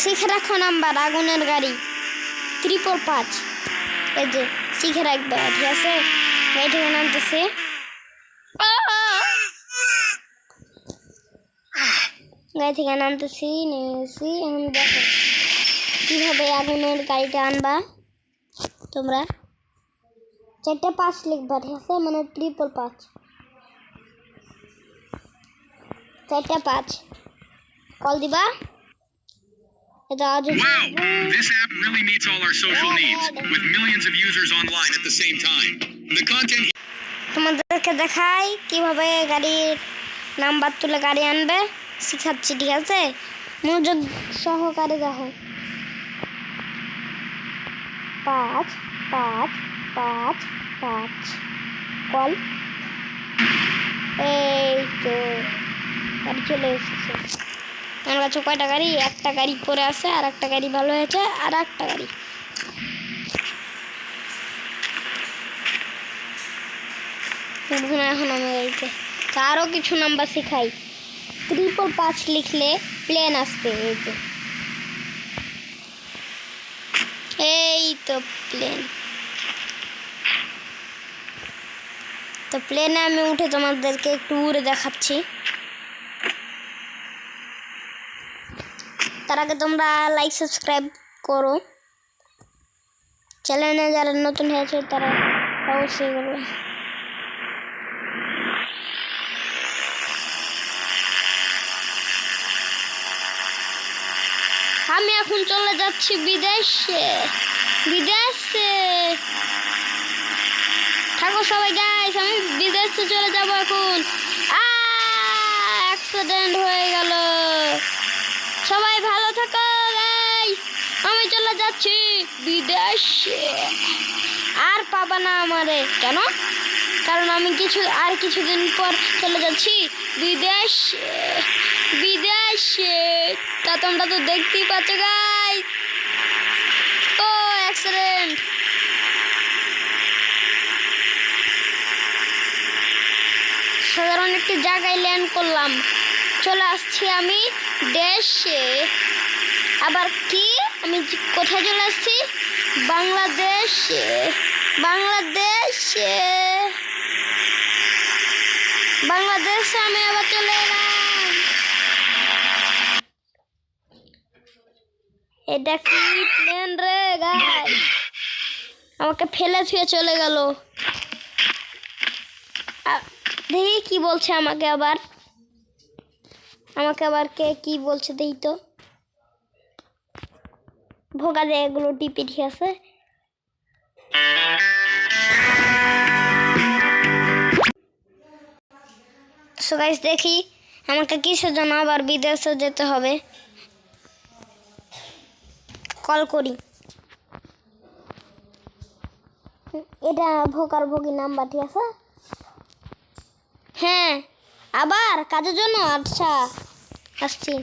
শিখে রাখো নাম্বার আগুনের গাড়ি 555 এই যে শিখে রাখবে ঠিক আছে গাড়ি থেকে নামতেছে গাড়ি থেকে নামতেছি নেমেছি এখন দেখো কীভাবে আগুনের গাড়িটা আনবা তোমরা 4-5 লিখবা ঠিক আছে মানে 555 4-5 কল দিবা Wow, this app really meets all our social needs with millions of users online at the same time. The content তোমাদেরকে দেখাই কিভাবে গাড়ির নাম্বার তুলে গাড়ি আনবে শিখাচ্ছি ঠিক আছে মনোযোগ সহকারে দেখো 5-5-5 কল এই তো গাড়ি চলে এসেছে আমার কাছে কয়টা গাড়ি একটা গাড়ি পরে আছে আর একটা গাড়ি ভালো হয়েছে আর একটা গাড়ি এখন আমি গাড়িতে আরও কিছু নাম্বার শেখাই 555 লিখলে প্লেন আসবে এই তো প্লেন তো প্লেনে আমি উঠে তোমাদেরকে একটু উড়ে দেখাচ্ছি তার আগে তোমরা লাইক সাবস্ক্রাইব করো চ্যানেলে যারা নতুন হয়েছে তারা অবশ্যই করবে আমি এখন চলে যাচ্ছি বিদেশে থাকো সবাই গাইস আমি বিদেশে চলে যাব এখন অ্যাক্সিডেন্ট হয়ে গেল সবাই ভালো থাকো গাইস আমি চলে যাচ্ছি বিদেশে আর পাবা না আমারে কেন কারণ আমি কিছুদিন পর চলে যাচ্ছি বিদেশে তা তোমরা তো দেখতেই পাচ্ছ গাইস ও অ্যাক্সিডেন্ট সাধারণ একটি জায়গায় ল্যান্ড করলাম চলে আসছি আমি দেশে আবার কি আমি কোথায় চলে আসছি বাংলাদেশে আমি আবার চলে এলাম এটা কি প্লেন রে গাইস আমাকে ফেলে থুয়ে চলে গেল দেখি কি বলছে আমাকে আবার কে কি বলছে দেখি তো ভোগা যায় এগুলো টিপি ঠিক আছে সো গাইস দেখি আমাকে কিসের জন্য আবার বিদেশে যেতে হবে কল করি এটা ভোগী নাম্বার ঠিক আছে হ্যাঁ আবার কাজের জন্য আচ্ছা আসছি